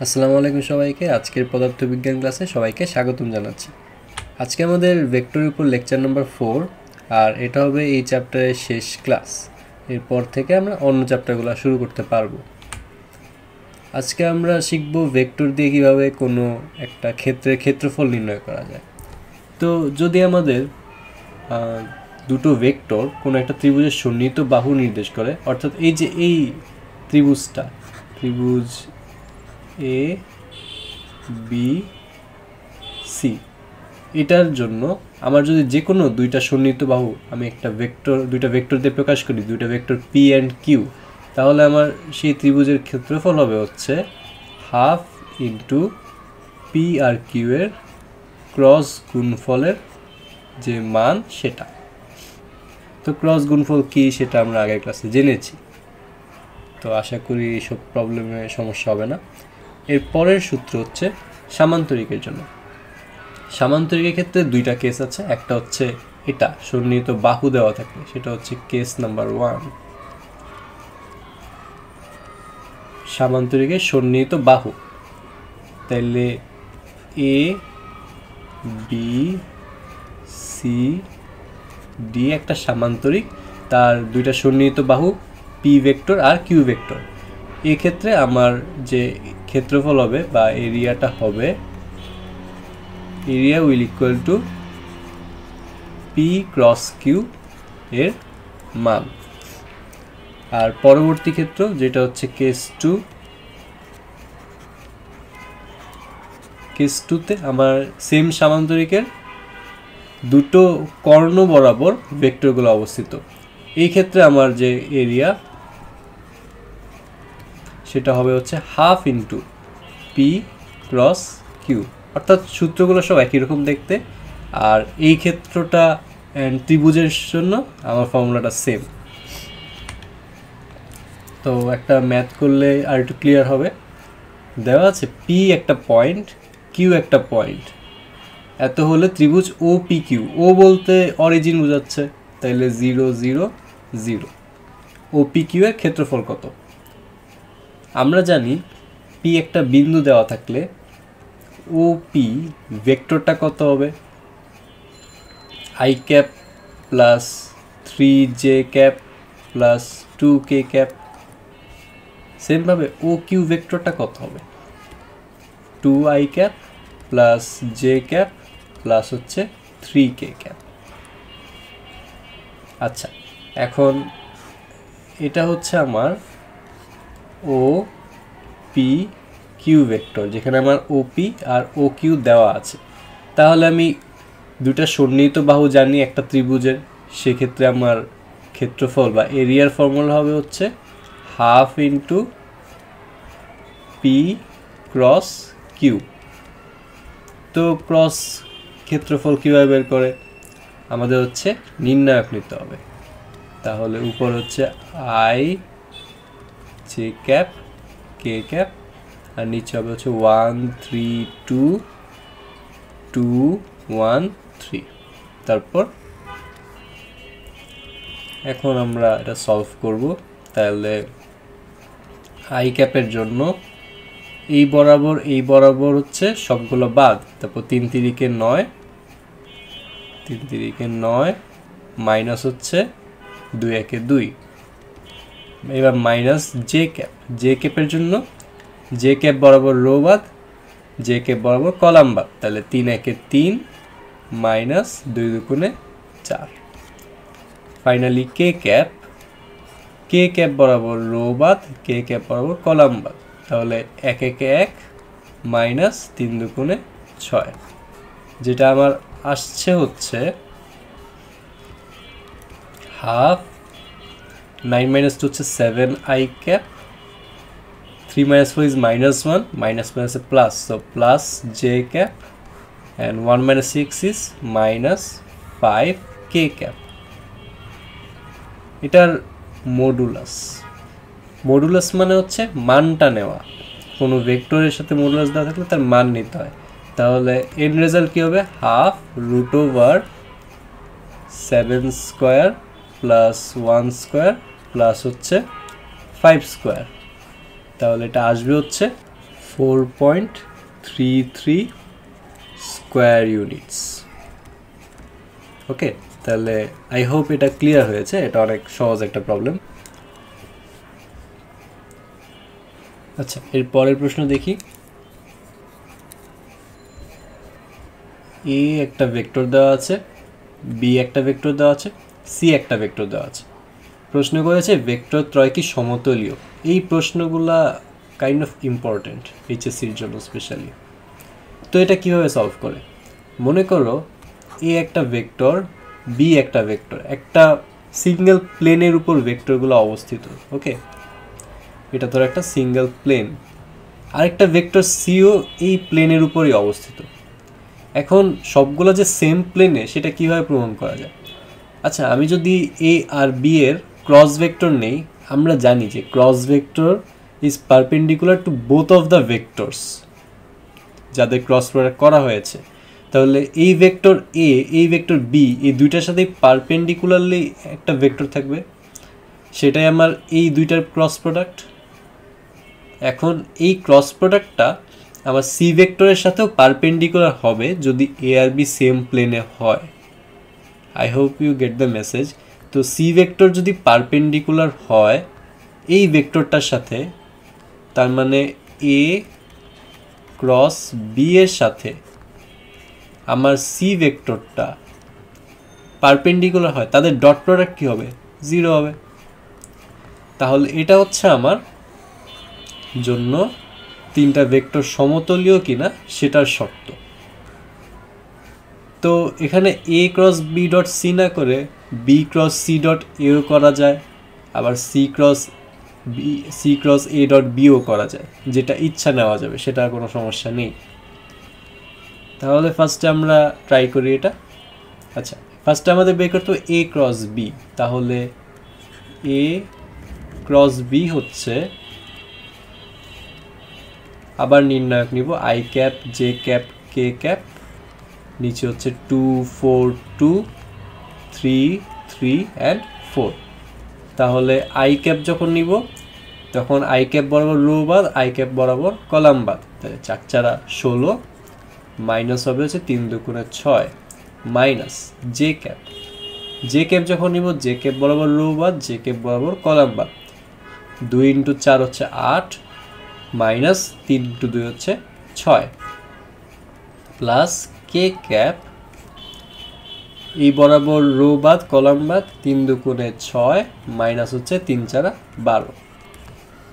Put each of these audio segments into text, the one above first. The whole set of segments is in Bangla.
আসসালামু আলাইকুম সবাইকে। আজকের পদার্থবিজ্ঞান ক্লাসে সবাইকে স্বাগতম জানাচ্ছি। আজকে আমাদের ভেক্টরের উপর লেকচার নাম্বার 4, আর এটা হবে এই চ্যাপ্টারের শেষ ক্লাস। এরপর থেকে আমরা অন্য চ্যাপ্টারগুলো শুরু করতে পারবো। আজকে আমরা শিখব ভেক্টর দিয়ে কীভাবে কোনো একটা ক্ষেত্রের ক্ষেত্রফল নির্ণয় করা যায়। তো যদি আমাদের দুটো ভেক্টর কোনো একটা ত্রিভুজের সন্নিহিত বাহু নির্দেশ করে, অর্থাৎ এই যে এই ত্রিভুজটা, ত্রিভুজ এ বি সি, এটার জন্য আমার যদি যে কোনো দুইটা সন্নিহিত বাহু আমি দুইটা ভেক্টর দিয়ে প্রকাশ করি, দুইটা ভেক্টর পি অ্যান্ড কিউ, তাহলে আমার সেই ত্রিভুজের ক্ষেত্রফল হবে হচ্ছে half into P R Q এর ক্রস গুণফলের যে মান সেটা। তো ক্রস গুণফল কি সেটা আমরা আগের ক্লাসে জেনেছি, তো আশা করি এইসব প্রবলেমে সমস্যা হবে না। এর পরের সূত্র হচ্ছে সামান্তরিকের জন্য। সামান্তরিকের ক্ষেত্রে দুইটা কেস আছে। একটা হচ্ছে এটা সন্নিহিত বাহু দেওয়া থাকলে, সেটা হচ্ছে কেস নাম্বার 1। সামান্তরিকের সন্নিহিত বাহু, তাইলে এ বি সি ডি একটা সামান্তরিক, তার দুইটা সন্নিহিত বাহু পি ভেক্টর আর কিউ ভেক্টর। এক্ষেত্রে আমার যে ক্ষেত্রফল হবে বা এরিয়াটা হবে, area will equal to P cross Q এর মান। আর পরবর্তী ক্ষেত্র যেটা হচ্ছে কেস 2, কেস 2তে আমার সেম সামান্তরিকের দুটো কর্ণ বরাবর ভেক্টরগুলো অবস্থিত। এই ক্ষেত্রে আমার যে এরিয়া সেটা হবে হচ্ছে half into P cross Q, অর্থাৎ সূত্রগুলো সব একই রকম দেখতে। আর এই ক্ষেত্রটা ত্রিভুজের জন্য আমার ফর্মুলাটা সেম। তো একটা ম্যাথ করলে আর একটু ক্লিয়ার হবে। দেওয়া আছে পি একটা পয়েন্ট, কিউ একটা পয়েন্ট, এত হলে ত্রিভুজ ও পি কিউ। ও বলতে অরিজিন বোঝাচ্ছে, তাইলে 0 0 0। ও পি কিউ এর ক্ষেত্রফল কত? আমরা জানি পি একটা বিন্দু দেওয়া থাকলে ও পি ভেক্টরটা কত হবে? I cap plus 3j cap plus 2k cap. সেমভাবে ও কিউ ভেক্টরটা কত হবে? 2i cap plus j cap plus হচ্ছে 3k ক্যাপ। আচ্ছা, এখন এটা হচ্ছে আমার ও পি কিউ ভেক্টর, যেখানে আমার ওপি আর ও কিউ দেওয়া আছে। তাহলে আমি দুটা সন্নিহিত বাহু জানি একটা ত্রিভুজের, সেক্ষেত্রে আমার ক্ষেত্রফল বা এরিয়ার ফর্মুলা হবে হচ্ছে half into P cross Q. তো ক্রস ক্ষেত্রফল কীভাবে বের করে? আমাদের হচ্ছে নির্ণায়ক নিতে হবে। তাহলে উপর হচ্ছে I J cap K cap, আর নিচে হবে হচ্ছে 1 3 2 2 1 3। তারপর এখন আমরা এটা সলভ করব। তাহলে আই ক্যাপের জন্য এই বরাবর হচ্ছে সবগুলো বাদ, তারপর 3 3 9, 3 3 9 মাইনাস হচ্ছে 2 1 2। এবার মাইনাস জে ক্যাপের জন্য জে ক্যাপ বরাবর রো বাদ, জে ক্যাপ বরাবর কলাম বাদ, তাহলে 3 1 3 মাইনাস 2 2 4। ফাইনালি কে ক্যাপ বরাবর রো বাদ, কে ক্যাপ বরাবর কলাম বাদ, তাহলে 1 1 1 মাইনাস 3 2 6, যেটা আমার আসছে হচ্ছে হাফ। 9 minus 2 হচ্ছে 7i cap, 3 minus 4 is -1, minus minus a plus, so plus j cap, and 1 minus 6 is minus 5k cap. এটার মডুলাস মানে হচ্ছে মানটা নেওয়া। কোনো ভেক্টরের সাথে মডুলাস দেওয়া থাকলে তার মান নিতে হয়। তাহলে এন্ড রেজাল্ট কী হবে? Half root over 7 square plus 1 square plus হচ্ছে 5 স্কোয়ার। তাহলে এটা আসবে হচ্ছে 4.33 স্কোয়ার ইউনিটস। ওকে, তাহলে আই হোপ এটা ক্লিয়ার হয়েছে। এটা অনেক সহজ একটা প্রবলেম। আচ্ছা, এর পরের প্রশ্ন দেখি। এ একটা ভেক্টর দেওয়া আছে, বি একটা ভেক্টর দেওয়া আছে, সি একটা ভেক্টর দেওয়া আছে। প্রশ্ন করেছে ভেক্টর ত্রয় কি সমতলীয়। এই প্রশ্নগুলা কাইন্ড অফ ইম্পর্টেন্ট এইচএসসির জন্য স্পেশালি। তো এটা কিভাবে সলভ করে, মনে করো এ একটা ভেক্টর, বি একটা ভেক্টর, একটা সিঙ্গেল প্লেনের উপর ভেক্টরগুলো অবস্থিত। ওকে, এটা ধরো একটা সিঙ্গেল প্লেন। আরেকটা ভেক্টর সিও এই প্লেনের উপরই অবস্থিত। এখন সবগুলো যে সেম প্লেনে সেটা কিভাবে প্রমাণ করা যায়? আচ্ছা, আমি যদি এ আর বি এর ক্রস ভেক্টর নেই, আমরা জানি যে cross vector is perpendicular to both of the vectors যাদের ক্রস প্রোডাক্ট করা হয়েছে। তাহলে এই ভেক্টর এ, এই ভেক্টর বি, এই দুইটার সাথে পারপেন্ডিকুলারলি একটা ভেক্টর থাকবে, সেটাই আমার এই দুইটার ক্রস প্রোডাক্ট। এখন এই ক্রস প্রোডাক্টটা আমার সি ভেক্টরের সাথেও পারপেন্ডিকুলার হবে যদি এ আর বি সেম প্লেনে হয়। I hope you get the message. তো সি ভেক্টর যদি পারপেন্ডিকুলার হয় এই ভেক্টরটার সাথে, তার মানে এ ক্রস বি এর সাথে আমার সি ভেক্টরটা পারপেন্ডিকুলার হয়, তাদের ডট প্রোডাক্ট কী হবে? 0 হবে। তাহলে এটা হচ্ছে আমার জন্য তিনটা ভেক্টর সমতলীয় কিনা সেটার শর্ত। তো এখানে এ ক্রস বি ডট সি না করে বি ক্রস সি ডট এও করা যায়, আবার সি ক্রস এ ডট বিও করা যায়, যেটা ইচ্ছা নেওয়া যাবে, সেটা কোনো সমস্যা নেই। তাহলে ফার্স্টে আমরা ট্রাই করি এটা। আচ্ছা, ফার্স্টে আমাদের বের করতে হবে এ ক্রস বি। তাহলে এ ক্রস বি হচ্ছে, আবার নির্ণায়ক নিব I cap, J cap, K cap, নিচে হচ্ছে 2 4 2 3 3 অ্যান্ড 4। তাহলে আই ক্যাপ যখন নিব তখন আই ক্যাপ বরাবর রো বাদ, আই ক্যাপ বরাবর কলাম বাদ। তাহলে 4 4 16, মাইনাস হবে হচ্ছে 3 2 6, minus j cap. J cap যখন নিব জে ক্যাপ বরাবর রো বাদ, জে ক্যাপ বরাবর কলাম বাদ। 2 × 4 হচ্ছে 8, মাইনাস 3 × 2 হচ্ছে 6, প্লাস কে ক্যাপ, এই বরাবর রো বাদ কলাম বাদ, 3 2 6, মাইনাস হচ্ছে 3 4 12।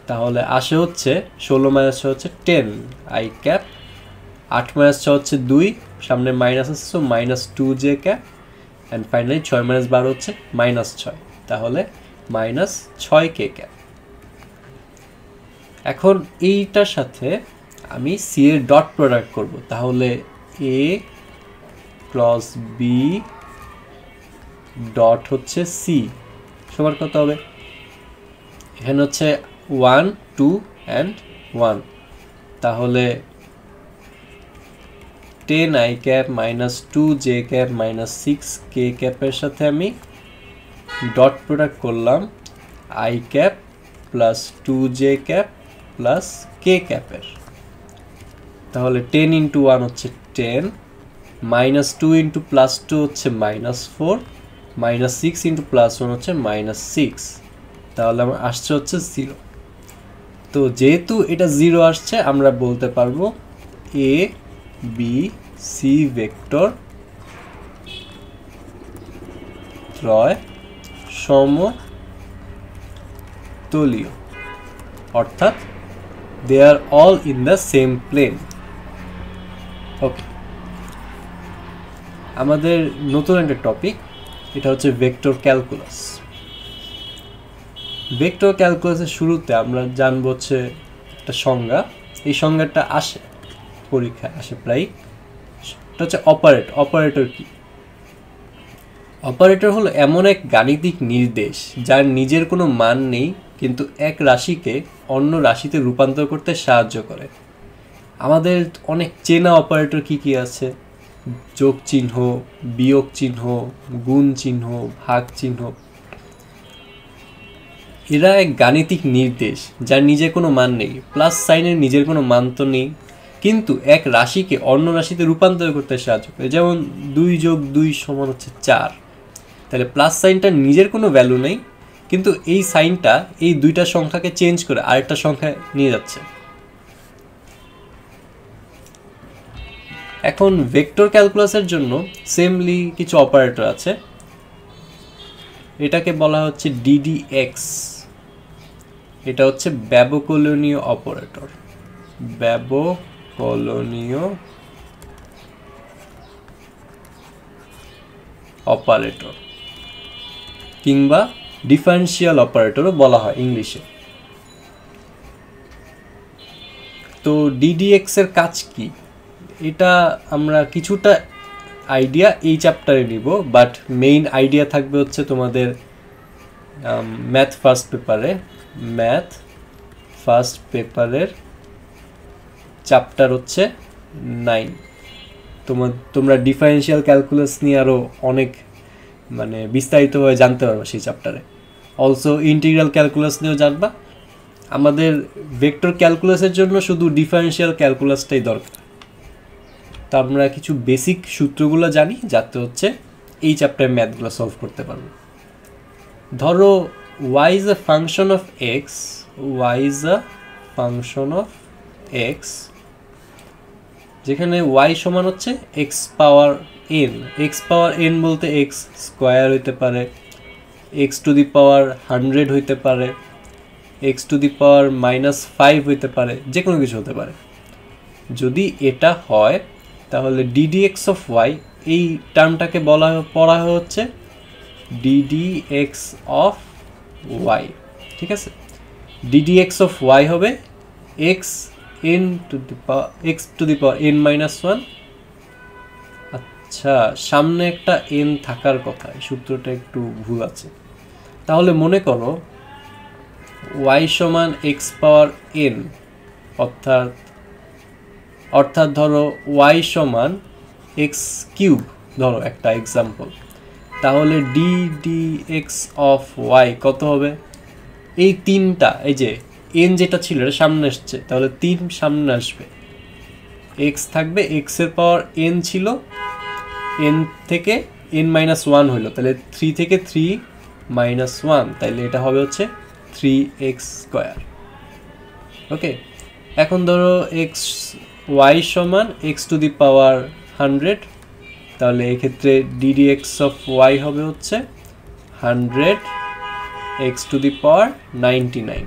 তাহলে আসে হচ্ছে 16 মাইনাস 6 হচ্ছে 10 আই ক্যাপ, 8 মাইনাস 6 হচ্ছে 2, সামনে মাইনাস আছে, so minus 2 J cap, and finally 6 minus 12 হচ্ছে মাইনাস 6। তাহলে মাইনাস 6 কে ক্যাপ। এখন এইটার সাথে আমি সি এর ডট প্রোডাক্ট করব। তাহলে এ ক্রস বি ডট হচ্ছে সি সমান কত হবে? এখানে হচ্ছে 1 2 অ্যান্ড 1। তাহলে 10 I cap minus 2 J cap minus 6 K ক্যাপের সাথে আমি ডট প্রোডাক্ট করলাম I cap plus 2 J cap plus K ক্যাপের। তাহলে 10 × 1 হচ্ছে 10, মাইনাস 2 × প্লাস 2 হচ্ছে মাইনাস 4, মাইনাস 6 × প্লাস 1 হচ্ছে মাইনাস 6। তাহলে আমার আসছে হচ্ছে 0। তো যেহেতু এটা 0 আসছে, আমরা বলতে পারবো এ বি সি ভেক্টর ত্রয় সমতলীয়, অর্থাৎ they are all in the same plane. ওকে, আমাদের নতুন একটা টপিক, এটা হচ্ছে ভেক্টর ক্যালকুলাস। ভেক্টর ক্যালকুলাসের শুরুতে আমরা জানবো হচ্ছে একটা সংজ্ঞা। এই সংজ্ঞাটা আসে পরীক্ষায়, আসে প্রায়। এটা হচ্ছে অপারেটর কি? অপারেটর হলো এমন এক গাণিতিক নির্দেশ যার নিজের কোনো মান নেই, কিন্তু এক রাশিকে অন্য রাশিতে রূপান্তর করতে সাহায্য করে। আমাদের অনেক চেনা অপারেটর কি কি আছে? যোগ চিহ্ন, বিয়োগ চিহ্ন, গুণ চিহ্ন, ভাগ চিহ্ন। এরা এক গাণিতিক নির্দেশ যার নিজের কোনো মান নেই, প্লাস সাইনের নিজের কোনো মান তো নেই, কিন্তু এক রাশিকে অন্য রাশিতে রূপান্তর করতে সাহায্য করে। যেমন 2 + 2 = 4, তাহলে প্লাস সাইনটার নিজের কোনো ভ্যালু নেই, কিন্তু এই সাইনটা এই দুইটা সংখ্যাকে চেঞ্জ করে আরেকটা সংখ্যায় নিয়ে যাচ্ছে। এখন ভেক্টর ক্যালকুলাসের জন্য সেমলি কিছু অপারেটর আছে, এটাকে বলা হচ্ছে ডিডিএক্স। এটা হচ্ছে ব্যবকলনীয় অপারেটর, ব্যবকলনীয় অপারেটর কিংবা ডিফারেন্সিয়াল অপারেটরও বলা হয় ইংলিশে। তো ডিডিএক্স এর কাজ কি, এটা আমরা কিছুটা আইডিয়া এই চ্যাপ্টারে নিব, বাট মেইন আইডিয়া থাকবে হচ্ছে তোমাদের ম্যাথ ফার্স্ট পেপারের চ্যাপ্টার হচ্ছে 9। তোমরা ডিফারেন্সিয়াল ক্যালকুলাস নিয়ে আরও অনেক মানে বিস্তারিতভাবে জানতে পারবা সেই চ্যাপ্টারে। অলসো ইন্টিগ্রাল ক্যালকুলাস নিয়েও জানবা। আমাদের ভেক্টর ক্যালকুলাসের জন্য শুধু ডিফারেন্সিয়াল ক্যালকুলাসটাই দরকার। তো আমরা কিছু বেসিক সূত্রগুলো জানি যাতে হচ্ছে এই চ্যাপ্টারের ম্যাথগুলো সলভ করতে পারবো। ধরো y is a function of x, যেখানে y সমান হচ্ছে x পাওয়ার n বলতে x স্কয়ার হইতে পারে, x টু দি পাওয়ার 100 হইতে পারে, x টু দি পাওয়ার -5 হইতে পারে, যে কোনো কিছু হতে পারে। যদি এটা হয় তাহলে ddx অফ y, এই টার্মটাকে পড়া হচ্ছে ddx অফ y, ঠিক আছে। ddx অফ y হবে x to the power n-1। আচ্ছা, সামনে একটা n থাকার কথা, এই সূত্রটা একটু ভুল আছে। তাহলে মনে করো y সমান x পাওয়ার n, অর্থাৎ ধরো y সমান x কিউব, ধরো একটা এক্সাম্পল। তাহলে ddx অফ y কত হবে? এই তিনটা, এই যে n যেটা ছিল এটা সামনে আসছে, তাহলে 3 সামনে আসবে, x থাকবে, x এর পাওয়ার n ছিল, n থেকে n-1 হলো, তাহলে 3 থেকে 3 - 1, তাহলে এটা হবে হচ্ছে 3x স্কয়ার। ওকে, এখন ধরো y সমান x টু দি পাওয়ার 100, তাহলে এই ক্ষেত্রে ddx অফ y হবে হচ্ছে 100 x টু দি পাওয়ার 99।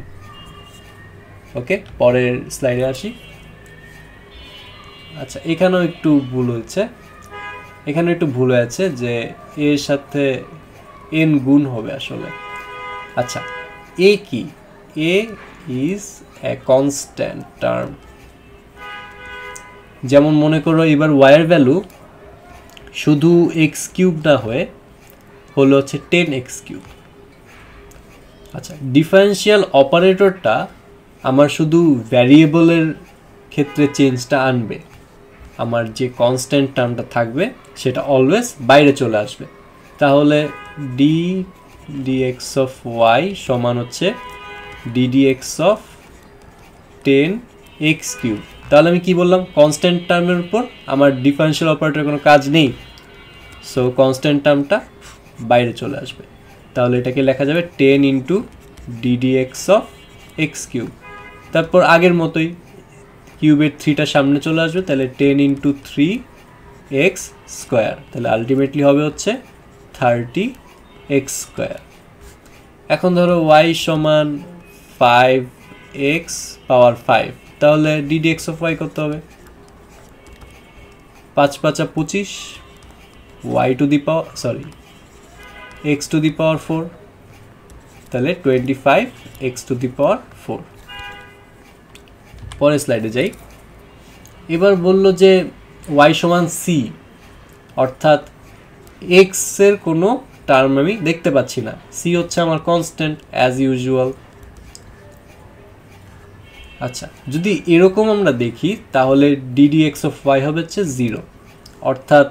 ওকে, পরের স্লাইডে আসি। আচ্ছা, এখানেও একটু ভুল হয়েছে, যে এর সাথে n গুণ হবে আসলে। আচ্ছা, a কি? a is a constant term। যেমন মনে করো এবার y এর ভ্যালু শুধু x কিউব না হলো হচ্ছে 10x কিউব। আচ্ছা, ডিফারেন্সিয়াল অপারেটরটা আমার শুধু ভ্যারিয়েবলের ক্ষেত্রে চেঞ্জটা আনবে, আমার যে কনস্ট্যান্ট টার্মটা থাকবে সেটা অলওয়েজ বাইরে চলে আসবে। তাহলে ddx অফ y সমান হচ্ছে ddx অফ 10x কিউব। তাহলে আমি কি বললাম? কনস্ট্যান্ট টার্মের উপর আমার ডিফারেন্সিয়াল অপারেটরের কোনো কাজ নেই, সো কনস্ট্যান্ট টার্মটা বাইরে চলে আসবে। তাহলে এটাকে লেখা যাবে 10 into ddx of x cube. তারপর আগের মতোই কিউবের 3টা সামনে চলে আসবে, তাহলে 10 ইন্টু 3x স্কোয়ার, তাহলে আলটিমেটলি হবে হচ্ছে 30x স্কোয়ার। এখন ধরো y সমান 5x পাওয়ার 5, তাহলে ddx অফ y কত হবে? 5 × 5 = 25, x টু দি পাওয়ার 4, তাহলে 25x টু দি পাওয়ার 4। পরের স্লাইডে যাই। এবার বললো যে y সমান c, অর্থাৎ x এর কোনো টার্ম আমি দেখতে পাচ্ছি না, c হচ্ছে আমার কনস্ট্যান্ট অ্যাজ ইউজুয়াল। আচ্ছা, যদি এরকম আমরা দেখি তাহলে ddx অফ y হবে হচ্ছে 0, অর্থাৎ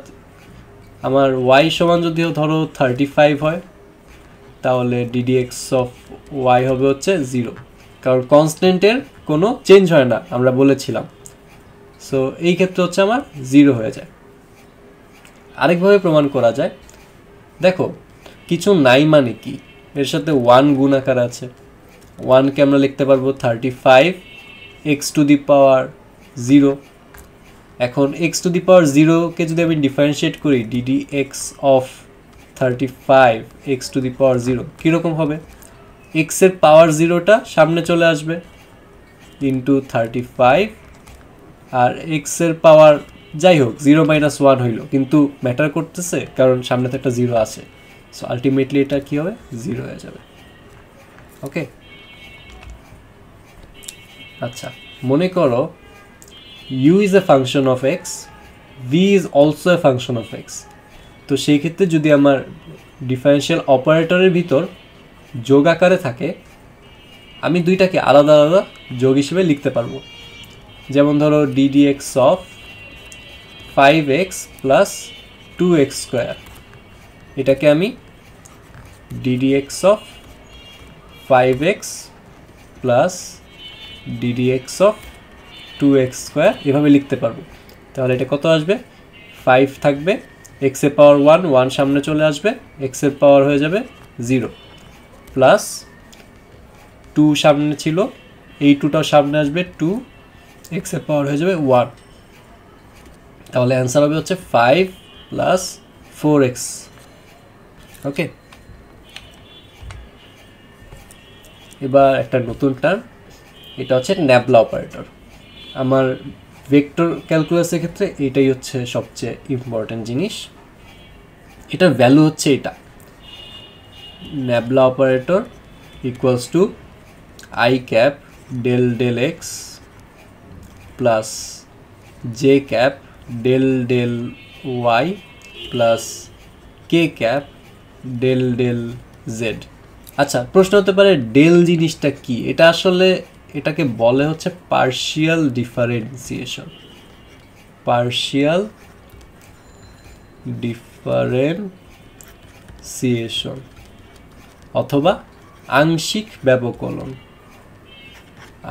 আমার y সমান যদি ধরো 35 হয়, তাহলে ddx অফ y হবে হচ্ছে 0, কারণ কনস্ট্যান্টের কোনো চেঞ্জ হয় না আমরা বলেছিলাম। সো এই ক্ষেত্রে হচ্ছে আমার 0 হয়ে যায়। আরেকভাবে প্রমাণ করা যায়, দেখো কিছু নাই মানে কি, এর সাথে 1 গুণ আকার আছে। 1কে আমরা লিখতে পারবো 35 x টু দি পাওয়ার 0। এখন x টু দি পাওয়ার 0কে যদি আমি ডিফারেন্সিয়েট করি ddx of 35 x to the power 0 কীরকম হবে, x এর পাওয়ার 0টা সামনে চলে আসবে ইন্টু 35, আর x এর পাওয়ার যাই হোক 0 - 1 হইল, কিন্তু ম্যাটার করতেছে কারণ সামনে তো একটা 0 আছে। সো আলটিমেটলি এটা কী হবে, 0 হয়ে যাবে। ওকে, আচ্ছা মনে করো u is a function of x, v is also a function of x। তো সেই ক্ষেত্রে যদি আমার ডিফারেনশিয়াল অপারেটরের ভিতর যোগ আকারে থাকে, আমি দুইটাকে আলাদা আলাদা যোগ হিসেবে লিখতে পারবো। যেমন ধরো ddx of 5x plus 2x square, এটাকে আমি ddx of 5x plus ddx of 2x square এভাবে লিখতে পারবো। তাহলে এটা কত আসবে, 5 থাকবে, x এর পাওয়ার 1, 1 সামনে চলে আসবে, x এর পাওয়ার হয়ে যাবে 0, প্লাস 2 সামনে ছিল, এই 2টাও সামনে আসবে 2, x এর পাওয়ার হয়ে যাবে 1। তাহলে অ্যান্সার হবে হচ্ছে 5 প্লাস 4x। ওকে, এবার একটা নতুন টার্ম, এটা হচ্ছে ন্যাবলা অপারেটর। আমার ভেক্টর ক্যালকুলাসের ক্ষেত্রে এটাই হচ্ছে সবচেয়ে ইম্পর্টেন্ট জিনিস। এটার ভ্যালু হচ্ছে এটা, nabla operator equals to i cap del del x plus j cap del del y plus k cap del del z. আচ্ছা প্রশ্ন হতে পারে ডেল জিনিসটা কি, এটা আসলে এটাকে বলে হচ্ছে পার্শিয়াল ডিফারেন্সিয়েশন, পার্শিয়াল ডিফারেন্সিয়েশন অথবা আংশিক ব্যবকলন।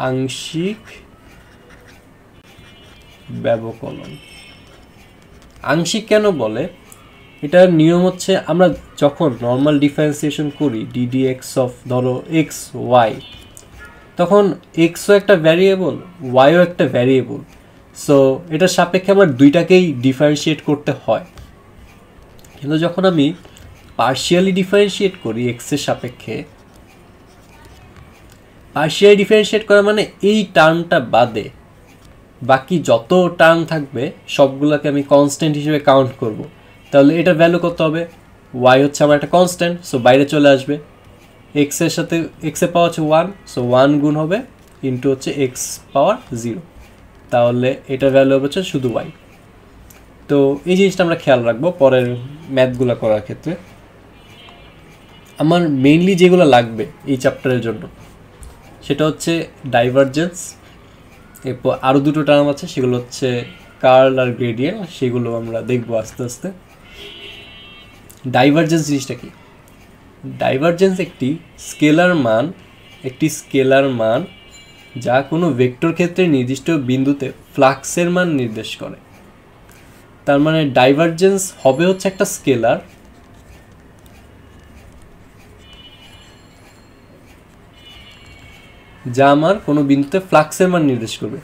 আংশিক ব্যবকলন, আংশিক কেন বলে, এটার নিয়ম হচ্ছে আমরা যখন নর্মাল ডিফারেন্সিয়েশন করি ddx অফ ধরো x y, তখন এক্সও একটা ভ্যারিয়েবল, ওয়াইও একটা ভ্যারিয়েবল। সো এটার সাপেক্ষে আমার দুইটাকেই ডিফারেন্সিয়েট করতে হয়। কিন্তু যখন আমি পার্শিয়ালি ডিফারেন্সিয়েট করি এক্সের সাপেক্ষে, পার্শিয়ালি ডিফারেন্সিয়েট করা মানে এই টার্মটা বাদে বাকি যত টার্ম থাকবে সবগুলোকে আমি কনস্ট্যান্ট হিসেবে কাউন্ট করব। তাহলে এটার ভ্যালু কত হবে, ওয়াই হচ্ছে আমার একটা কনস্ট্যান্ট, সো বাইরে চলে আসবে, এক্স এর সাথে এক্স এর পাওয়ার হচ্ছে 1, সো 1 গুণ হবে ইন্টু হচ্ছে এক্স পাওয়ার 0, তাহলে এটার ভ্যালু হবে হচ্ছে শুধু ওয়াই। তো এই জিনিসটা আমরা খেয়াল রাখবো পরের ম্যাথগুলো করার ক্ষেত্রে। আমার মেইনলি যেগুলো লাগবে এই চ্যাপ্টারের জন্য সেটা হচ্ছে ডাইভারজেন্স, এরপর আরও দুটো টার্ম আছে সেগুলো হচ্ছে কার্ল আর গ্রেডিয়েন্ট, সেগুলো আমরা দেখবো আস্তে আস্তে। ডাইভারজেন্স জিনিসটা কি, ডাইভারজেন্স একটি স্কেলার মান যা কোনো ভেক্টর ক্ষেত্রে নির্দিষ্ট বিন্দুতে ফ্লাক্সের মান নির্দেশ করে। তার মানে ডাইভারজেন্স হবে হচ্ছে একটা স্কেলার যা আমার কোনো বিন্দুতে ফ্লাক্সের মান নির্দেশ করবে।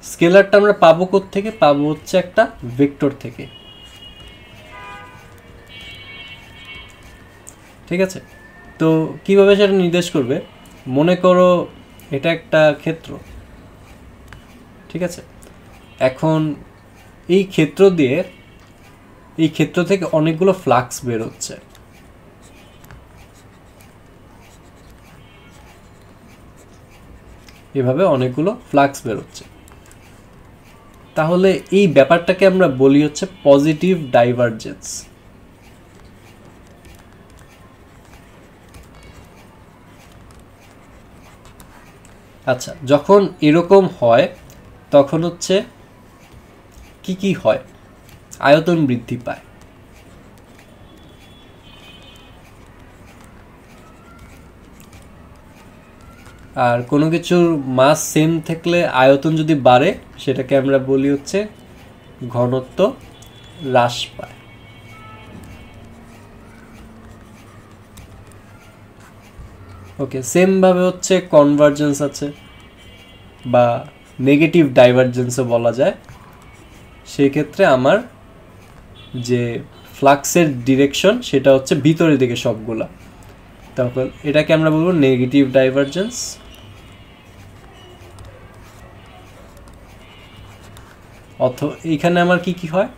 স্কেলারটা আমরা পাবো কোত্থেকে, পাবো হচ্ছে একটা ভেক্টর থেকে, ঠিক আছে। তো কিভাবে সেটা নির্দেশ করবে, মনে করো এটা একটা ক্ষেত্র, ঠিক আছে। এখন এই ক্ষেত্র থেকে অনেকগুলো ফ্লাক্স বের হচ্ছে, এভাবে অনেকগুলো ফ্লাক্স বের হচ্ছে। তাহলে এই ব্যাপারটাকে আমরা বলি হচ্ছে পজিটিভ ডাইভারজেন্স। আচ্ছা যখন এরকম হয় তখন হচ্ছে কি হয়, আয়তন বৃদ্ধি পায়। আর কোনো কিছুর মাস সেম থাকলে আয়তন যদি বাড়ে সেটাকে আমরা বলি হচ্ছে ঘনত্ব হ্রাস পায়। ওকে, সেমভাবে হচ্ছে কনভার্জেন্স আছে বা নেগেটিভ ডাইভারজেন্সও বলা যায়। সেই ক্ষেত্রে আমার যে ফ্লাক্সের ডিরেকশন সেটা হচ্ছে ভিতরের দিকে সবগুলা, তখন এটাকে আমরা বলবো নেগেটিভ ডাইভারজেন্স। এইখানে আমার কি কি হয়,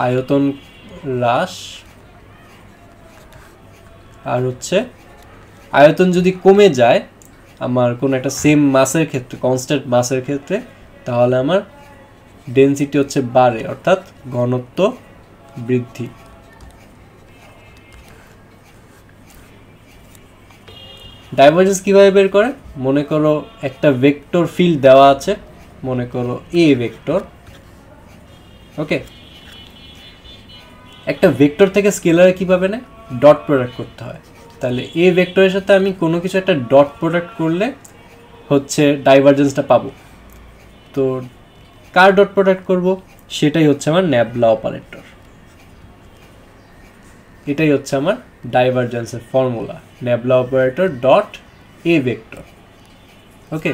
আয়তন হ্রাস আর হচ্ছে আয়তন যদি কমে যায় আমার কোনো একটা সেম মাসের ক্ষেত্রে, কনস্ট্যান্ট মাসের ক্ষেত্রে, তাহলে আমার ডেনসিটি হচ্ছে বাড়ে, অর্থাৎ ঘনত্ব বৃদ্ধি। ডাইভারজেন্স কিভাবে বের করে, মনে করো একটা ভেক্টর ফিল্ড দেওয়া আছে, মনে করো এ ভেক্টর। ওকে, একটা ভেক্টর থেকে স্কেলারে কিভাবে নেয়, ডট প্রোডাক্ট করতে হয়। তাহলে এ ভেক্টরের সাথে আমি কোনো কিছু একটা ডট প্রোডাক্ট করলে হচ্ছে ডাইভারজেন্সটা পাবো। তো কার ডট প্রোডাক্ট করব, সেটাই হচ্ছে আমার ন্যাবলা অপারেটর। এটাই হচ্ছে আমার ডাইভারজেন্সের formula, nabla operator dot A vector. Okay,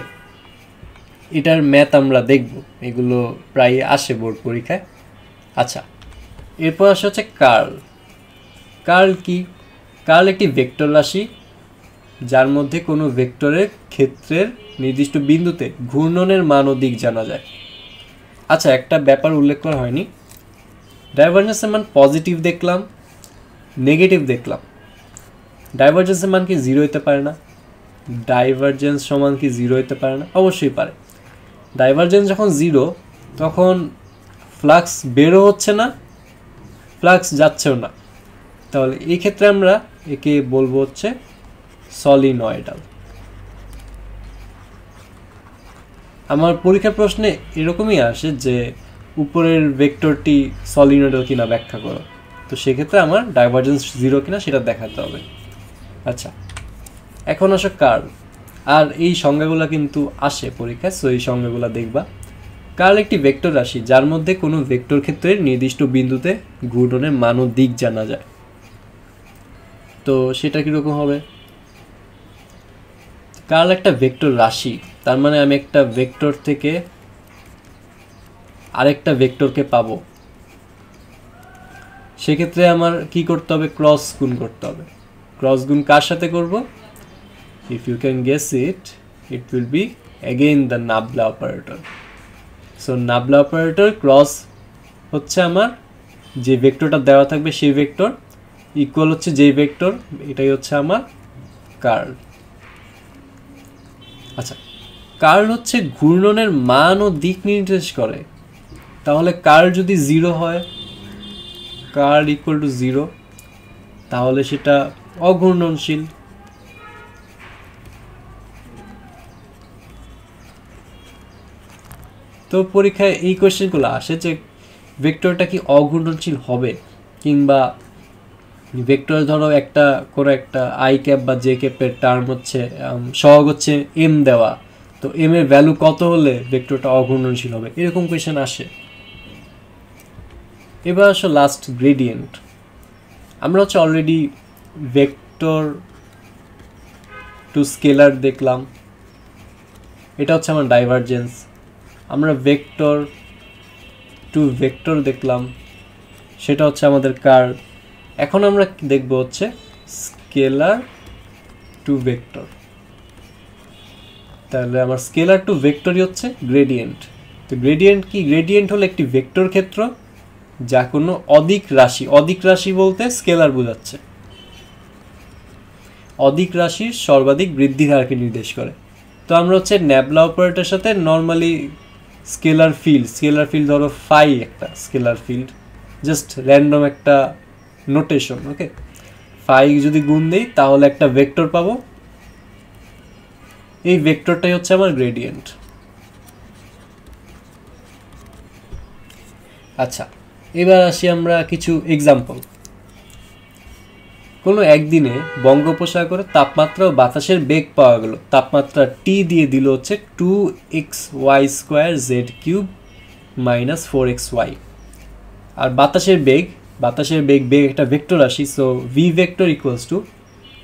এটার ম্যাথ আমরা দেখব, এগুলো প্রায় আসে বোর্ড পরীক্ষায়। আচ্ছা, এরপর আসে হচ্ছে কার্ল। কার্ল কি, কার্ল একটি ভেক্টর রাশি যার মধ্যে কোনো ভেক্টরের ক্ষেত্রের নির্দিষ্ট বিন্দুতে ঘূর্ণনের মান ও দিক জানা যায়। আচ্ছা, একটা ব্যাপার উল্লেখ করা হয়নি, ডাইভারজেন্সের মান পজিটিভ দেখলাম, নেগেটিভ দেখলাম, ডাইভারজেন্সের মান কি জিরো হতে পারে না? ডাইভারজেন্স সমান কি জিরো হতে পারে না? অবশ্যই পারে। ডাইভারজেন্স যখন জিরো তখন ফ্লাক্স বেরও হচ্ছে না, ফ্লাক্স যাচ্ছেও না, তাহলে এই ক্ষেত্রে আমরা একে বলবো হচ্ছে সলিনয়েডাল। আমার পরীক্ষার প্রশ্নে এরকমই আসে যে উপরের ভেক্টরটি সলিনয়েডাল কিনা ব্যাখ্যা করো, তো সেক্ষেত্রে আমার ডাইভারজেন্স জিরো কিনা সেটা দেখাতে হবে। আচ্ছা, এখন আসো কার্ল। আর এই সংজ্ঞাগুলো কিন্তু আসে পরীক্ষায়, সো এই সংজ্ঞাগুলো দেখবা। কার্ল একটি ভেক্টর রাশি যার মধ্যে কোনো ভেক্টর ক্ষেত্রের নির্দিষ্ট বিন্দুতে ঘূর্ণনের মান ও দিক জানা যায়। তো সেটা কীরকম হবে, কার্ল একটা ভেক্টর রাশি, তার মানে আমি একটা ভেক্টর থেকে আরেকটা ভেক্টরকে পাবো, সেক্ষেত্রে আমার কি করতে হবে, ক্রস গুণ করতে হবে। ক্রস গুণ কার সাথে করব, if you can guess it, it will be again the nabla operator. So nabla operator cross হচ্ছে আমার যে ভেক্টরটা দেওয়া থাকবে সেই ভেক্টর ইকুয়াল হচ্ছে যেই ভেক্টর, এটাই হচ্ছে আমার কার্ল। আচ্ছা, কার্ল হচ্ছে ঘূর্ণনের মান ও দিক নির্দেশ করে। তাহলে কার্ল যদি জিরো হয়, কার্ল ইকুয়াল টু জিরো, তাহলে সেটা অঘূর্ণনশীল। তো পরীক্ষায় এই কোয়েশ্চেনগুলো আসে যে ভেক্টরটা কি অঘূর্ণনশীল হবে, কিংবা ভেক্টর ধরো একটা কোনো একটা আই ক্যাপ বা জে ক্যাপের টার্ম হচ্ছে সহগ হচ্ছে এম দেওয়া, তো এম এর ভ্যালু কত হলে ভেক্টরটা অঘূর্ণনশীল হবে, এরকম কোয়েশ্চেন আসে। এবার আসো লাস্ট, গ্রেডিয়েন্ট। আমরা হচ্ছে অলরেডি ভেক্টর টু স্কেলার দেখলাম, এটা হচ্ছে আমার ডাইভারজেন্স। আমরা ভেক্টর টু ভেক্টর দেখলাম, সেটা হচ্ছে আমাদের কার্ল। এখন আমরা দেখব হচ্ছে স্কেলার টু ভেক্টর। তাহলে আমার স্কেলার টু ভেক্টরই হচ্ছে গ্রেডিয়েন্ট। তো গ্রেডিয়েন্ট কি, গ্রেডিয়েন্ট হলো একটি ভেক্টর ক্ষেত্র যা কোনো অদিক রাশি, অদিক রাশি বলতে স্কেলার বোঝাচ্ছে, অদিক রাশির সর্বাধিক বৃদ্ধির হারকে নির্দেশ করে। তো আমরা হচ্ছে ন্যাবলা অপারেটরের সাথে নর্মালি স্কেলার ফিল্ড ধরো ফাই একটা স্কেলার ফিল্ড, জাস্ট র্যান্ডম একটা নোটেশন। ওকে, ফাই যদি গুণ দেই তাহলে একটা ভেক্টর পাবো, এই ভেক্টরটাই হচ্ছে আমার গ্রেডিয়েন্ট। আচ্ছা, এবার আসি আমরা কিছু এক্সাম্পল। কোনো একদিনে বঙ্গোপসাগরে তাপমাত্রা ও বাতাসের বেগ পাওয়া গেল। তাপমাত্রা টি দিয়ে দিল হচ্ছে 2xy² z³ - 4xy। আর বাতাসের বেগ বেগ একটা ভেক্টর রাশি, so V vector equals to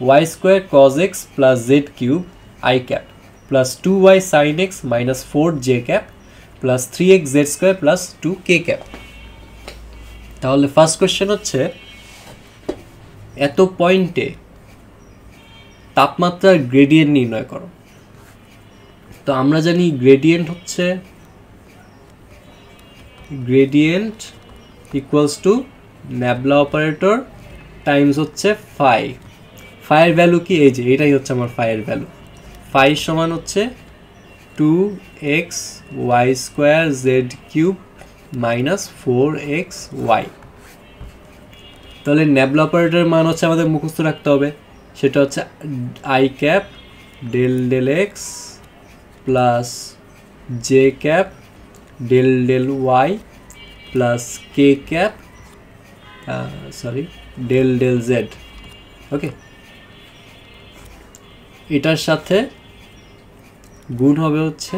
y² cos x plus z³ i cap plus 2y sin x minus 4j cap plus 3x z² plus 2k cap। তাহলে ফার্স্ট কোয়েশ্চেন হচ্ছে এত পয়েন্টে তাপমাত্রার গ্রেডিয়েন্ট নির্ণয় করো। তো আমরা জানি গ্রেডিয়েন্ট হচ্ছে gradient equals to nabla operator Times হচ্ছে ফাই। ফাইয়ের ভ্যালু কি, এই যে এটাই হচ্ছে আমার ফাইয়ের ভ্যালু। ফাই সমান হচ্ছে 2xy² z³ মাইনাস 4xy। তাহলে ন্যাবলা অপারেটরের মান হচ্ছে আমাদের মুখস্থ রাখতে হবে, সেটা হচ্ছে i cap del del x plus j cap del del y plus k cap del del z। ওকে, এটার সাথে গুণ হবে হচ্ছে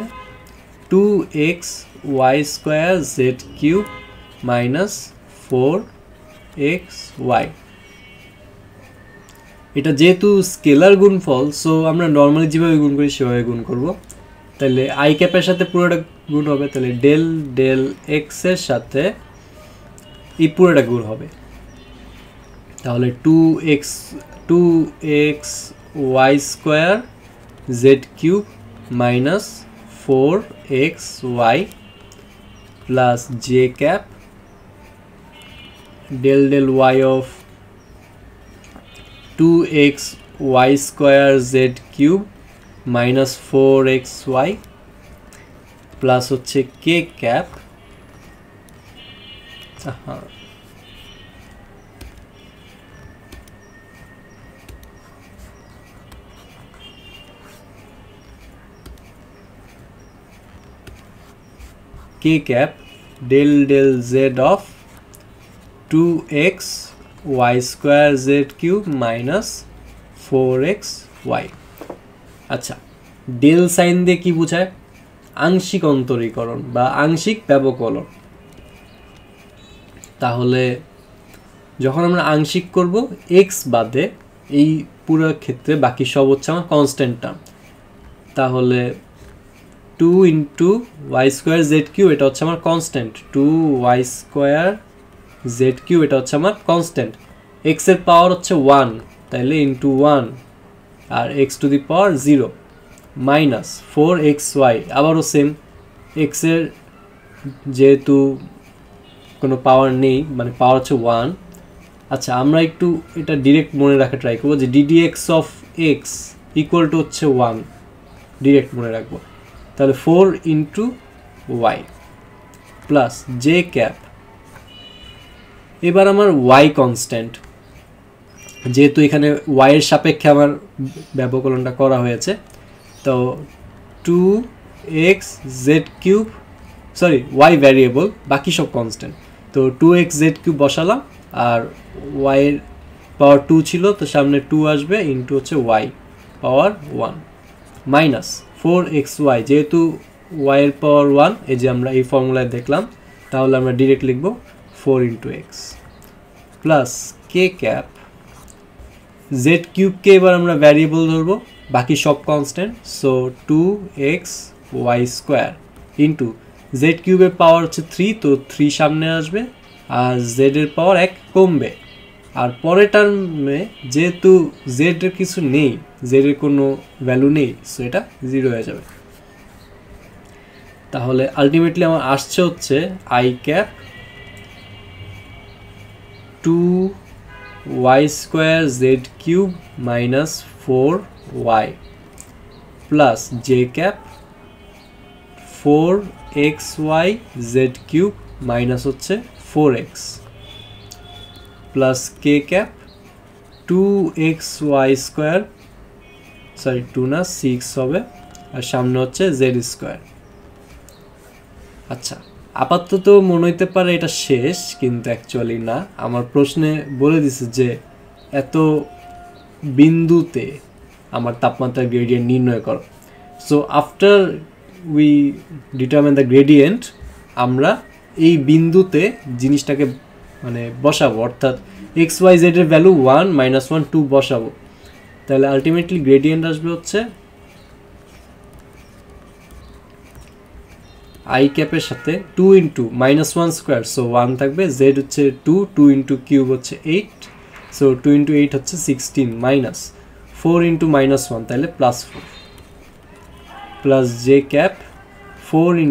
2xy² z³ মাইনাস 4xy। এটা যেহেতু স্কেলার গুণফল, সো আমরা নর্মালি যেভাবে গুণ করি সেভাবে গুণ করব। তাহলে আই ক্যাপের সাথে পুরোটা গুণ হবে, তাহলে ডেল ডেল এক্স এর সাথে এই পুরোটা গুণ হবে। তাহলে 2xy² z³ minus 4xy plus j cap del del y of 2xy² z³ minus 4xy plus হচ্ছে k cap k cap del del z of 2xy² z³ minus 4xy। আচ্ছা, ডেল সাইন দিয়ে কি বোঝায়? আংশিক অন্তরীকরণ বা আংশিক ব্যবকলন। তাহলে যখন আমরা আংশিক করব এক্স বাদে এই পুরো ক্ষেত্রে বাকি সব হচ্ছে আমার কনস্ট্যান্ট টার্ম। তাহলে 2 ইন্টু y² z³ এটা হচ্ছে আমার কনস্ট্যান্ট, 2y² z³ এটা হচ্ছে আমার কনস্ট্যান্ট। এক্স এর পাওয়ার হচ্ছে 1, তাইলে ইন্টু 1 আর x to the power 0 minus 4xy আবারও সেম। এক্স এর যেহেতু কোনো পাওয়ার নেই, মানে পাওয়ার হচ্ছে 1। আচ্ছা, আমরা একটু এটা ডিরেক্ট মনে রাখা ট্রাই করবো যে ddx of x equal to হচ্ছে 1, ডিরেক্ট মনে রাখবো। তাহলে 4 into y plus j cap. এবার আমার ওয়াই কনস্ট্যান্ট, যেহেতু এখানে ওয়াই এর সাপেক্ষে আমার ব্যবকলনটা করা হয়েছে, তো 2xz³ ওয়াই ভ্যারিয়েবল, বাকি সব কনস্ট্যান্ট। তো 2xz³ বসালাম, আর ওয়াই এর পাওয়ার 2 ছিল, তো সামনে 2 আসবে, ইন্টু হচ্ছে ওয়াই পাওয়ার 1 মাইনাস 4xy, যেহেতু y এর পাওয়ার 1, এই যে আমরা এই ফর্মুলায় দেখলাম, তাহলে আমরা ডিরেক্ট লিখব 4 into x plus k cap. z³ কে এবার আমরা ভ্যারিয়েবল ধরবো, বাকি সব constant, so 2xy² into z³ এর পাওয়ার হচ্ছে 3, তো 3 সামনে আসবে, আর z এর পাওয়ার 1 কমবে। আর পরের টার্মে যেহেতু z এর কিছু নেই, z এর কোনো ভ্যালু নেই, সো এটা 0 হয়ে যাবে। তাহলে আলটিমেটলি আমার আসছে হচ্ছে i cap 2y² z³ minus 4y plus j cap 4xy z³ minus হচ্ছে 4x plus k cap 2xy² 2 না 6 হবে, আর সামনে হচ্ছে z²। আচ্ছা, আপাতত মনে হইতে পারে এটা শেষ, কিন্তু অ্যাকচুয়ালি না। আমার প্রশ্নে বলে দিছে যে এত বিন্দুতে আমার তাপমাত্রার গ্রেডিয়েন্ট নির্ণয় করো। So after we determine the gradient আমরা এই বিন্দুতে জিনিসটাকে মানে বসাবো, অর্থাৎ এক্স ওয়াই জেডের ভ্যালু 1 -1 2 বসাবো। তাহলে আলটিমেটলি গ্রেডিয়েন্ট আসবে হচ্ছে আই ক্যাপের সাথে 2 × -1 স্কোয়ার, সো 1 থাকবে, জেড হচ্ছে 2, 2 × কিউব হচ্ছে 8, সো 2 × 8 হচ্ছে 16, মাইনাস 4 × -1 তাহলে +4, প্লাস জে ক্যাপ 4 ×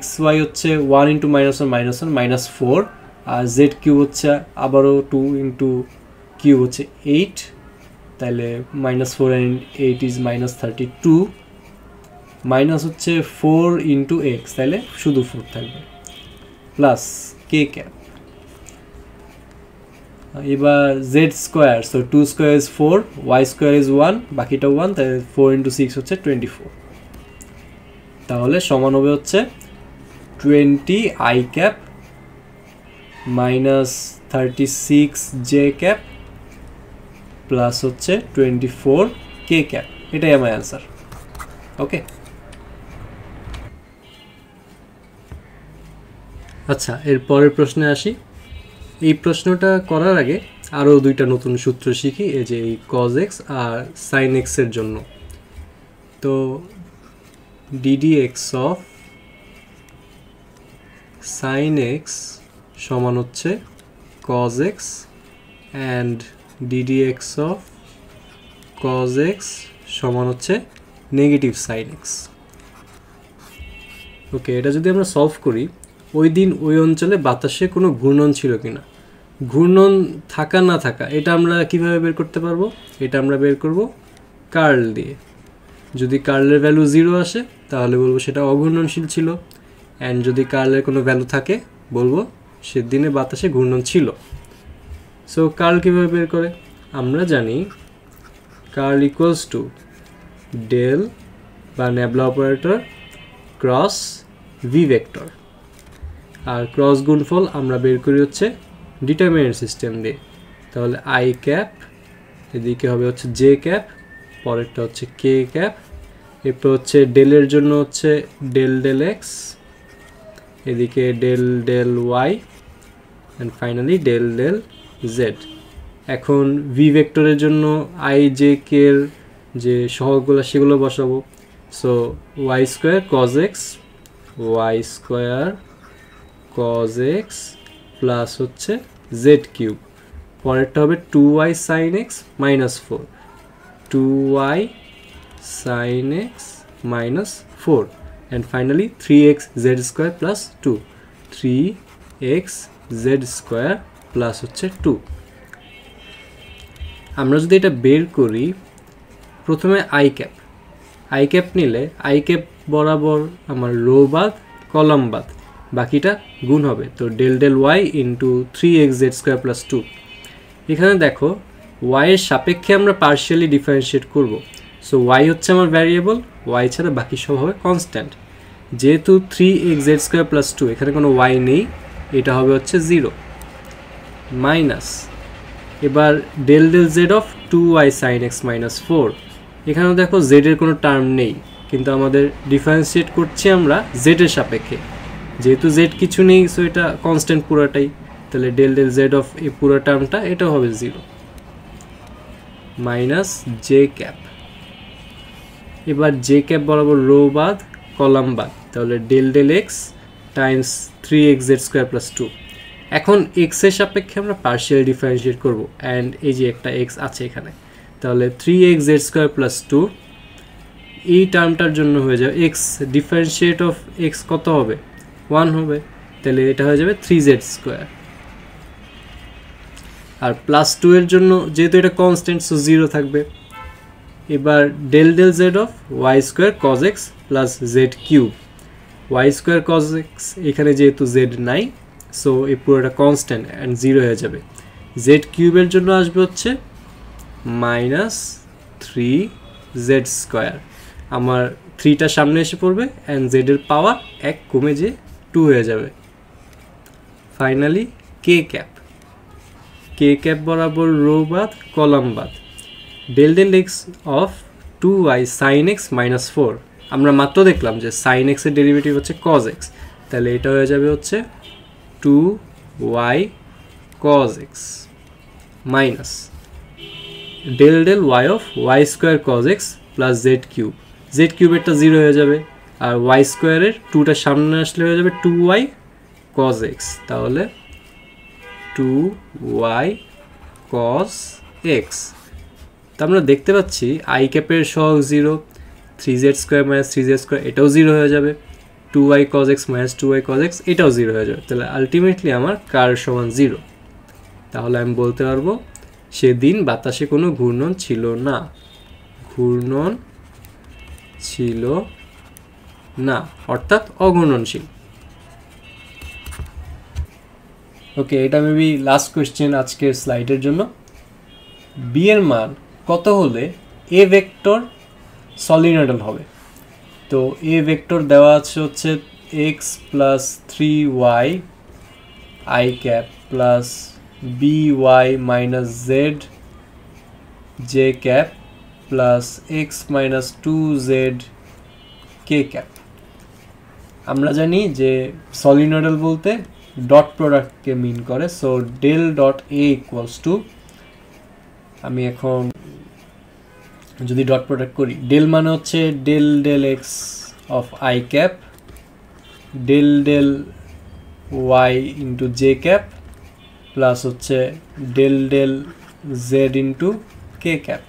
xy হচ্ছে 1 × -1 -4, আর জেড কিউব হচ্ছে আবারও 2 × কিউব হচ্ছে 8, তাহলে -4 and 8 is -32, মাইনাস হচ্ছে 4 × x, তাহলে শুধু 4 থাকবে, প্লাস কে ক্যাপ। এবার z square, so 2 square is 4, y square is 1, বাকিটা 1, তাহলে 4 × 6 হচ্ছে 24, তাহলে সমান হবে হচ্ছে 20 I cap -36 J cap plus হচ্ছে 24 কে ক্যাপ। এটাই আমার অ্যান্সার। ওকে, আচ্ছা এর পরের প্রশ্নে আসি। এই প্রশ্নটা করার আগে আরও দুইটা নতুন সূত্র শিখি, এই যে এই কজ এক্স আর সাইন এক্সের জন্য। তো d d x of sine x সমান হচ্ছে cos x and d d x of cos x সমান হচ্ছে নেগেটিভ সাইন এক্স। ওকে, এটা যদি আমরা সলভ করি, ওই দিন ওই অঞ্চলে বাতাসে কোনো ঘূর্ণন ছিল কিনা, ঘূর্ণন থাকা না থাকা এটা আমরা কিভাবে বের করতে পারবো? এটা আমরা বের করব কার্ল দিয়ে। যদি কার্লের ভ্যালু 0 আসে তাহলে বলবো সেটা অঘূর্ণনশীল ছিল, অ্যান্ড যদি কার্লের কোনো ভ্যালু থাকে বলবো সেদিনে বাতাসে ঘূর্ণন ছিল। সো কার্ল কীভাবে বের করে? আমরা জানি কার্ল ইকুয়ালস টু ডেল বা nabla operator cross V vector, আর ক্রস গুণফল আমরা বের করি হচ্ছে ডিটারমিনেন্ট সিস্টেম দিয়ে। তাহলে আই ক্যাপ এদিকে হবে হচ্ছে জে ক্যাপ, পরেরটা হচ্ছে কে ক্যাপ, এরপর হচ্ছে ডেলের জন্য হচ্ছে ডেল ডেল এক্স, এদিকে del del y, and finally del del z. এখন ভি ভেক্টরের জন্য আই জে কের যে সহগগুলো সেগুলো বসাবো। So y square cos x, y square cos x plus হচ্ছে জেড কিউব, পরেরটা হবে 2y sine x -4, 2y sine x -4, and finally 3x z square plus 2, 3x z square plus হচ্ছে 2। আমরা যদি এটা বের করি, প্রথমে আই ক্যাপ নিলে আই ক্যাপ বরাবর আমার রো বাদ কলাম বাদ বাকিটা গুণ হবে, তো del del y into 3x z square plus 2। এখানে দেখো y এর সাপেক্ষে আমরা পার্শিয়ালি ডিফারেন্সিয়েট করব। সো y হচ্ছে আমার ভ্যারিয়েবল, y ছাড়া বাকি সব হবে কনস্ট্যান্ট। যেহেতু 3x জেড স্কোয়ার প্লাস 2 এখানে কোনো y নেই, এটা হবে হচ্ছে 0, মাইনাস এবার del del z of 2y sine x -4, এখানেও দেখো z এর কোনো টার্ম নেই, কিন্তু আমাদের ডিফারেন্সিয়েট করছি আমরা z এর সাপেক্ষে, যেহেতু z কিছু নেই সো এটা কনস্ট্যান্ট পুরোটাই, তাহলে ডেল ডেল জেড অফ এই পুরো টার্মটা এটাও হবে 0, মাইনাস জে ক্যাপ। এবার জে ক্যাপ বরাবর রো বাদ কলাম বাদ, তাহলে del del x times 3x z square plus 2। এখন এক্স এর সাপেক্ষে আমরা পার্শিয়াল ডিফারেন্সিয়েট করব, অ্যান্ড এই যে একটা এক্স আছে এখানে, তাহলে 3x জেড স্কোয়ার প্লাস 2 এই টার্মটার জন্য হয়ে যাবে এক্স ডিফারেন্সিয়েট অফ এক্স কত হবে? 1 হবে, তাহলে এটা হয়ে যাবে 3z স্কোয়ার। আর প্লাস 2 এর জন্য যেহেতু এটা কনস্ট্যান্ট সো 0 থাকবে। এবার del del z of y square cos x plus z cube, y square cos x এখানে যেহেতু জেড নাই সো এই পুরোটা কনস্ট্যান্ট অ্যান্ড 0 হয়ে যাবে। জেড কিউবের জন্য আসবে হচ্ছে -3z স্কোয়ার, আমার 3টা সামনে এসে পড়বে অ্যান্ড জেডের পাওয়ার 1 কমে যে 2 হয়ে যাবে। ফাইনালি কে ক্যাপ, কে ক্যাপ বরাবর রো বাদ কলাম বাদ del del x of 2y sin x minus 4 আমরা মাত্র দেখলাম যে sin x এর ডেরিভেটিভ হচ্ছে cos x তাহলে এটা হয়ে যাবে হচ্ছে 2y cos x minus del del y of y square cos x plus z কিউবেরটা 0 হয়ে যাবে আর y স্কোয়ারের 2টা সামনে আসলে হয়ে যাবে 2y cos x তাহলে 2y cos x তো আমরা দেখতে পাচ্ছি i ক্যাপের সহগ 0 3z square minus 3z square এটাও 0 হয়ে যাবে 2y cos x minus 2y cos x এটাও 0 হয়ে যাবে তাহলে আলটিমেটলি আমার কার সমান 0 তাহলে আমি বলতে পারবো সেদিন বাতাসে কোনো ঘূর্ণন ছিল না অর্থাৎ অঘূর্ণনশীল ওকে এটা মেবি লাস্ট কোয়েশ্চেন আজকের স্লাইডের জন্য বি এর মান কত হলে এ ভেক্টর সলিনয়েডাল হবে তো এ ভেক্টর দেওয়া আছে হচ্ছে x plus 3y i cap plus by minus z j cap plus x minus 2z k cap আমরা জানি যে সলিনয়েডাল বলতে ডট প্রোডাক্টকে মিন করে so del dot A equals to আমি এখন যদি ডট প্রোডাক্ট করি ডেল মানে হচ্ছে del del x of i cap del del y into j cap plus হচ্ছে del del z into k cap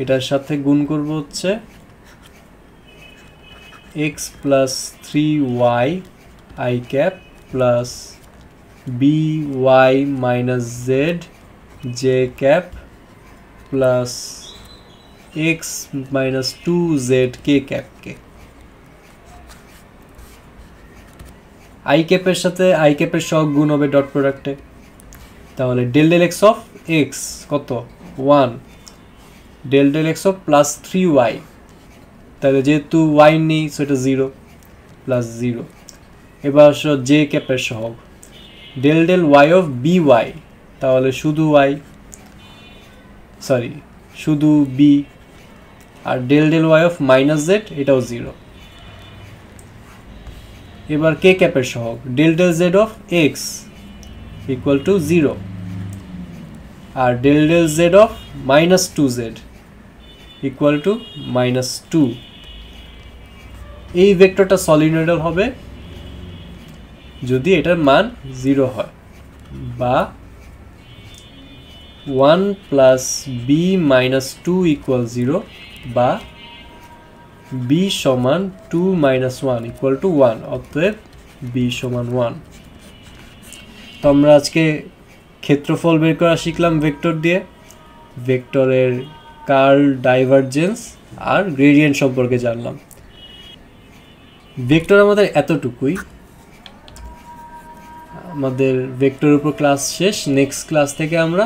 এটার সাথে গুণ করব হচ্ছে x plus 3y I cap plus by minus Z J cap plus x minus 2z k cap K i cap এর সাথে i cap এর সহগ গুণ হবে ডট প্রোডাক্টে তাহলে del del x of x কত 1 del del x of plus 3y তাহলে যেহেতু y নেই সো এটা 0 প্লাস 0 এবার আসো j cap এর সহগ ডেল ডেল y অফ by তাহলে শুধু y সরি শুধু b আর del del y of minus z এটাও 0 এবার k ক্যাপের সহগ del del z of x equal to 0 আর del del z of minus 2z equal to minus 2 এই ভেক্টরটা সলিনয়েডাল হবে যদি এটার মান 0 হয় বা 1 প্লাস b মাইনাস 2 ইকুয়াল 0 বা b সমান 2 মাইনাস 1 ইকুয়াল টু 1 অতএব b সমান 1 তো আমরা আজকে ক্ষেত্রফল বের করা শিখলাম ভেক্টর দিয়ে ভেক্টরের কার্ল ডাইভারজেন্স আর গ্রেডিয়েন্ট সম্পর্কে জানলাম ভেক্টর আমাদের এতটুকুই আমাদের ভেক্টরের উপর ক্লাস শেষ নেক্সট ক্লাস থেকে আমরা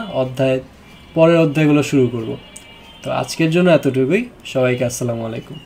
পরের অধ্যায়গুলো শুরু করব তো আজকের জন্য এতটুকুই সবাইকে আসসালামু আলাইকুম